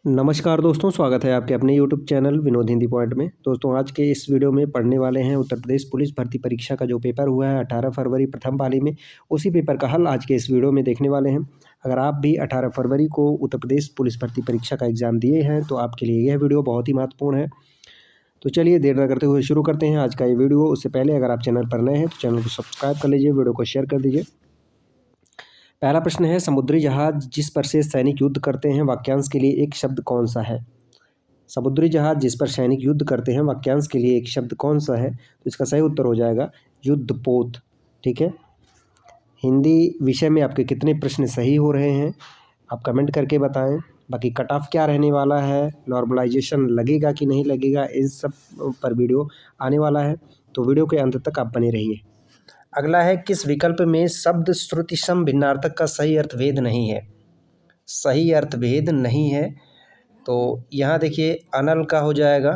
नमस्कार दोस्तों, स्वागत है आपके अपने YouTube channel Vinod Hindi point में। दोस्तों, आज के इस वीडियो में पढ़ने वाले हैं उत्तर प्रदेश पुलिस भर्ती परीक्षा का जो पेपर हुआ है 18 फरवरी प्रथम पाली में, उसी पेपर का हल आज के इस वीडियो में देखने वाले हैं। अगर आप भी 18 फरवरी को उत्तर प्रदेश पुलिस भर्ती परीक्षा का एग्ज़ाम दिए हैं तो आपके लिए यह वीडियो बहुत ही महत्वपूर्ण है। तो चलिए देर न करते हुए शुरू करते हैं आज का ये वीडियो। उससे पहले अगर आप चैनल पर नए हैं तो चैनल को सब्सक्राइब कर लीजिए, वीडियो को शेयर कर दीजिए। पहला प्रश्न है, समुद्री जहाज जिस पर से सैनिक युद्ध करते हैं वाक्यांश के लिए एक शब्द कौन सा है? समुद्री जहाज जिस पर सैनिक युद्ध करते हैं वाक्यांश के लिए एक शब्द कौन सा है? तो इसका सही उत्तर हो जाएगा युद्धपोत। ठीक है। हिंदी विषय में आपके कितने प्रश्न सही हो रहे हैं आप कमेंट करके बताएं। बाकी कट ऑफ क्या रहने वाला है, नॉर्मलाइजेशन लगेगा कि नहीं लगेगा, इन सब पर वीडियो आने वाला है, तो वीडियो के अंत तक आप बने रहिए। अगला है, किस विकल्प में शब्द श्रुति सम भिन्नार्थक का सही अर्थभेद नहीं है? सही अर्थभेद नहीं है तो यहाँ देखिए, अनल का हो जाएगा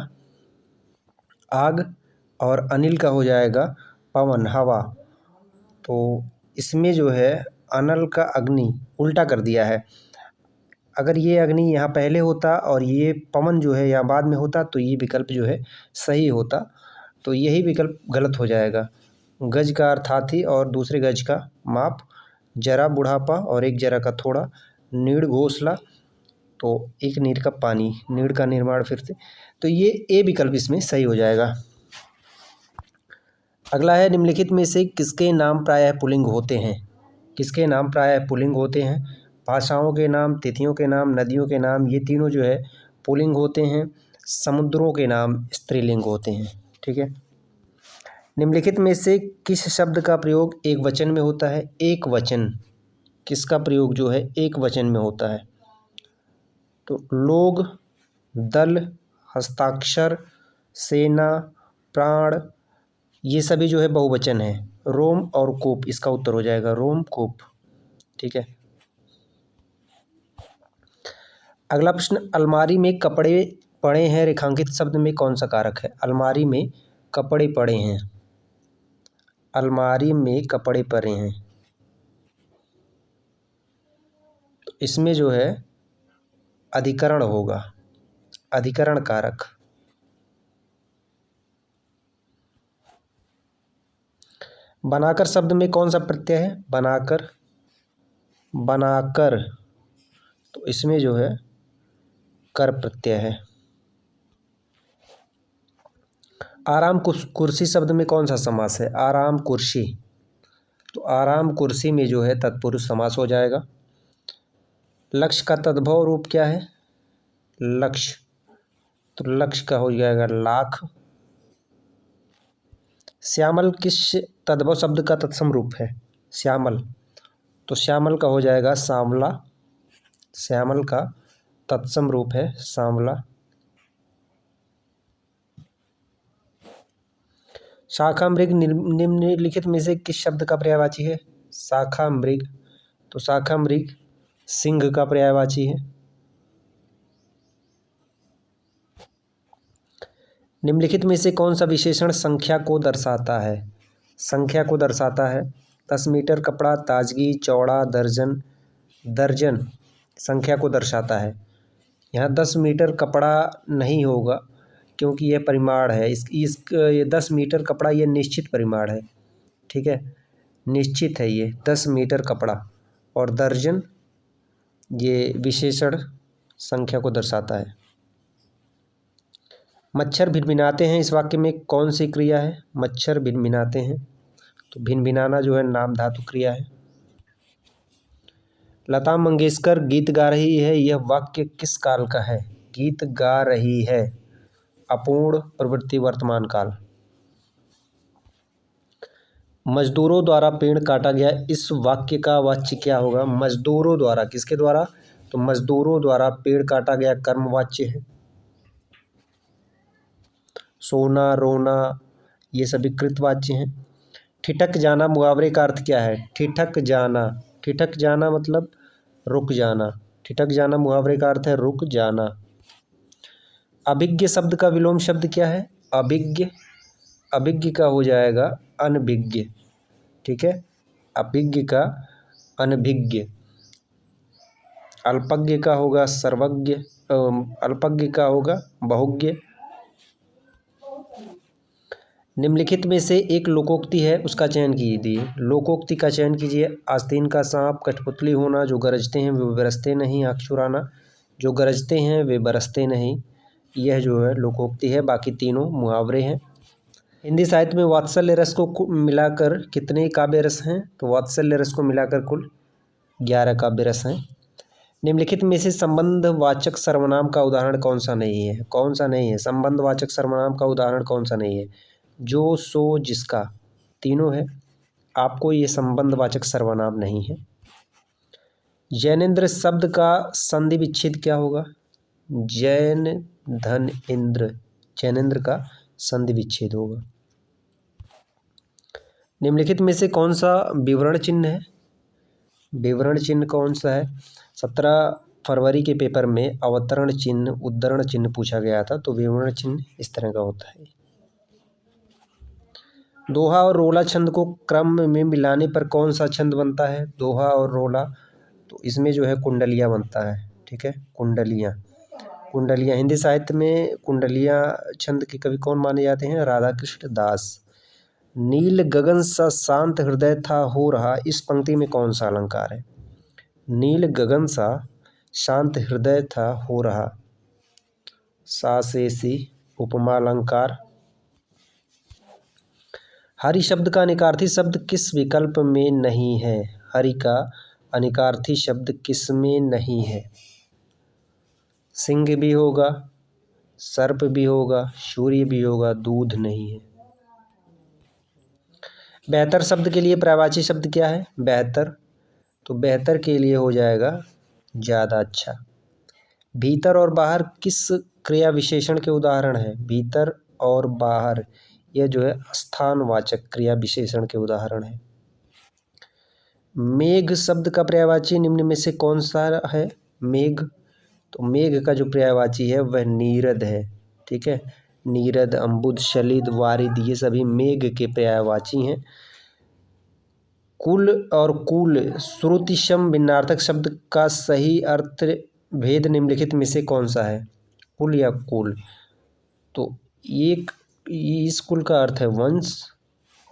आग और अनिल का हो जाएगा पवन हवा। तो इसमें जो है अनल का अग्नि उल्टा कर दिया है। अगर ये अग्नि यहाँ पहले होता और ये पवन जो है यहाँ बाद में होता तो ये विकल्प जो है सही होता। तो यही विकल्प गलत हो जाएगा। गज का अर्थ हाथी और दूसरे गज का माप, जरा बुढ़ापा और एक जरा का थोड़ा, नीड़ घोंसला तो एक नीड़ का पानी, नीड़ का निर्माण फिर से, तो ये ए विकल्प इसमें सही हो जाएगा। अगला है, निम्नलिखित में से किसके नाम प्रायः पुल्लिंग होते हैं? किसके नाम प्रायः पुल्लिंग होते हैं? भाषाओं के नाम, तिथियों के नाम, नदियों के नाम, ये तीनों जो है पुल्लिंग होते हैं। समुद्रों के नाम स्त्रीलिंग होते हैं। ठीक है। निम्नलिखित में से किस शब्द का प्रयोग एक वचन में होता है? एक वचन, किसका प्रयोग जो है एक वचन में होता है? तो लोग, दल, हस्ताक्षर, सेना, प्राण, ये सभी जो है बहुवचन है। रोम और कूप, इसका उत्तर हो जाएगा रोम कूप। ठीक है। अगला प्रश्न, अलमारी में कपड़े पड़े हैं रेखांकित शब्द में कौन सा कारक है? अलमारी में कपड़े पड़े हैं, अलमारी में कपड़े पड़े हैं, तो इसमें जो है अधिकरण होगा, अधिकरण कारक। बनाकर शब्द में कौन सा प्रत्यय है? बनाकर, बनाकर, तो इसमें जो है कर प्रत्यय है। आराम कुर्सी शब्द में कौन सा समास है? आराम कुर्सी, तो आराम कुर्सी में जो है तत्पुरुष समास हो जाएगा। लक्ष्य का तद्भव रूप क्या है? लक्ष्य, तो लक्ष्य का हो जाएगा लाख। श्यामल किस तद्भव शब्द का तत्सम रूप है? श्यामल, तो श्यामल का हो जाएगा सांवला, श्यामल का तत्सम रूप है सांवला। शाखा मृग निम्नलिखित में से किस शब्द का पर्यायवाची है? शाखा मृग, तो शाखा मृग सिंह का पर्यायवाची है। निम्नलिखित में से कौन सा विशेषण संख्या को दर्शाता है? संख्या को दर्शाता है। 10 मीटर कपड़ा, ताजगी, चौड़ा, दर्जन। दर्जन संख्या को दर्शाता है। यहाँ 10 मीटर कपड़ा नहीं होगा क्योंकि यह परिमाण है। ये 10 मीटर कपड़ा ये निश्चित परिमाण है। ठीक है, निश्चित है ये 10 मीटर कपड़ा। और दर्जन ये विशेषण संख्या को दर्शाता है। मच्छर भिनभिनाते हैं, इस वाक्य में कौन सी क्रिया है? मच्छर भिनभिनाते हैं, तो भिनभिनाना जो है नाम धातु क्रिया है। लता मंगेशकर गीत गा रही है, यह वाक्य किस काल का है? गीत गा रही है, अपूर्ण प्रवृत्ति वर्तमान काल। मजदूरों द्वारा पेड़ काटा गया, इस वाक्य का वाच्य क्या होगा? मजदूरों द्वारा, किसके द्वारा? तो मजदूरों द्वारा पेड़ काटा गया कर्मवाच्य है। सोना, रोना, ये सभी कृतवाच्य हैं। ठिठक जाना मुहावरे का अर्थ क्या है? ठिठक जाना, ठिठक जाना मतलब रुक जाना। ठिठक जाना मुहावरे का अर्थ है रुक जाना। अभिज्ञ शब्द का विलोम शब्द क्या है? अभिज्ञ, अभिज्ञ का हो जाएगा अनभिज्ञ। ठीक है, अभिज्ञ का अनभिज्ञ। अल्पज्ञ का होगा सर्वज्ञ, अल्पज्ञ का होगा बहुज्ञ। निम्नलिखित में से एक लोकोक्ति है, उसका चयन कीजिए। लोकोक्ति का चयन कीजिए। आस्तीन का सांप, कठपुतली होना, जो गरजते हैं वे बरसते नहीं, आँख चुराना, जो गरजते हैं वे बरसते नहीं, यह जो है लोकोक्ति है। बाकी तीनों मुहावरे हैं। हिंदी साहित्य में वात्सल्य रस को मिलाकर कितने काव्य रस हैं? तो वात्सल्य रस को मिलाकर कुल 11 काव्य रस हैं। निम्नलिखित में से संबंधवाचक सर्वनाम का उदाहरण कौन सा नहीं है? कौन सा नहीं है? संबंधवाचक सर्वनाम का उदाहरण कौन सा नहीं है? जो, सो, जिसका, तीनों है। आपको ये संबंधवाचक सर्वनाम नहीं है। जैनेन्द्र शब्द का संधि विच्छेद क्या होगा? जैन धन इंद्र, जैनेन्द्र का संधि विच्छेद होगा। निम्नलिखित में से कौन सा विवरण चिन्ह है? विवरण चिन्ह कौन सा है? 17 फरवरी के पेपर में अवतरण चिन्ह, उद्धरण चिन्ह पूछा गया था, तो विवरण चिन्ह इस तरह का होता है। दोहा और रोला छंद को क्रम में मिलाने पर कौन सा छंद बनता है? दोहा और रोला, तो इसमें जो है कुंडलिया बनता है। ठीक है, कुंडलियाँ। कुंडलियाँ हिंदी साहित्य में कुंडलियाँ छंद के कवि कौन माने जाते हैं? राधा कृष्ण दास। नील गगन सा शांत हृदय था हो रहा, इस पंक्ति में कौन सा अलंकार है? नील गगन सा शांत हृदय था हो रहा, सा से सी उपमा अलंकार। हरि शब्द का अनिकार्थी शब्द किस विकल्प में नहीं है? हरि का अनिकार्थी शब्द किस में नहीं है? सिंह भी होगा, सर्प भी होगा, सूर्य भी होगा, दूध नहीं है। बेहतर शब्द के लिए पर्यायवाची शब्द क्या है? बेहतर, तो बेहतर के लिए हो जाएगा ज़्यादा अच्छा। भीतर और बाहर किस क्रिया विशेषण के उदाहरण है? भीतर और बाहर, यह जो है स्थानवाचक क्रिया विशेषण के उदाहरण है। मेघ शब्द का पर्यायवाची निम्न में से कौन सा है? मेघ, तो मेघ का जो पर्यायवाची है वह नीरद है। ठीक है, नीरद, अम्बुद, शलिद, वारिद, ये सभी मेघ के पर्यायवाची हैं। कुल और कुल श्रुतिशम भिन्नार्थक शब्द का सही अर्थ भेद निम्नलिखित में से कौन सा है? कुल या कुल, तो एक इस कुल का अर्थ है वंश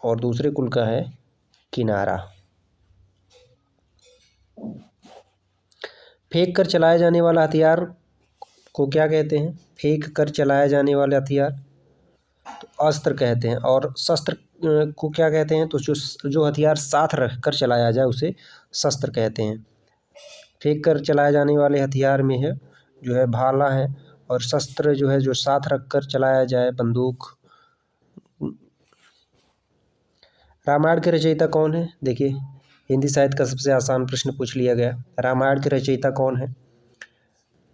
और दूसरे कुल का है किनारा। फेंक कर चलाया जाने वाला हथियार को क्या कहते हैं? फेंक कर चलाया जाने वाले हथियार तो अस्त्र कहते हैं। और शस्त्र को क्या कहते हैं? तो जो हथियार साथ रख कर चलाया जाए उसे शस्त्र कहते हैं। फेंक कर चलाए जाने वाले हथियार में है जो है भाला है, और शस्त्र जो है जो साथ रख कर चलाया जाए बंदूक। रामायण के रचयिता कौन है? देखिए, हिंदी साहित्य का सबसे आसान प्रश्न पूछ लिया गया। रामायण के रचयिता कौन है?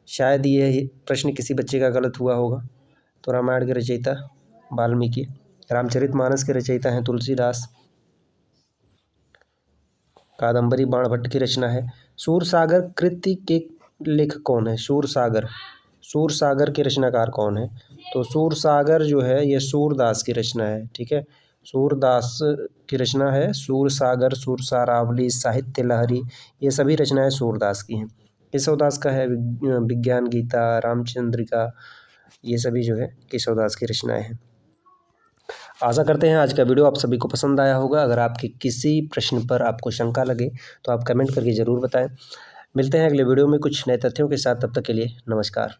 शायद ये प्रश्न किसी बच्चे का गलत हुआ होगा। तो रामायण के रचयिता वाल्मीकि। रामचरितमानस के रचयिता हैं तुलसीदास। कादंबरी बाणभट्ट की रचना है। सूरसागर कृति के लेखक कौन है? सूरसागर, सूरसागर के रचनाकार कौन है? तो सूरसागर जो है ये सूरदास की रचना है। ठीक है, सूरदास की रचना है सूरसागर, सूरसारावली, साहित्य लहरी, ये सभी रचनाएं सूरदास की हैं। केशवदास का है विज्ञान गीता, रामचंद्रिका, ये सभी जो है केशवदास की रचनाएं हैं। आशा करते हैं आज का वीडियो आप सभी को पसंद आया होगा। अगर आपके किसी प्रश्न पर आपको शंका लगे तो आप कमेंट करके ज़रूर बताएं। मिलते हैं अगले वीडियो में कुछ नए तथ्यों के साथ, तब तक के लिए नमस्कार।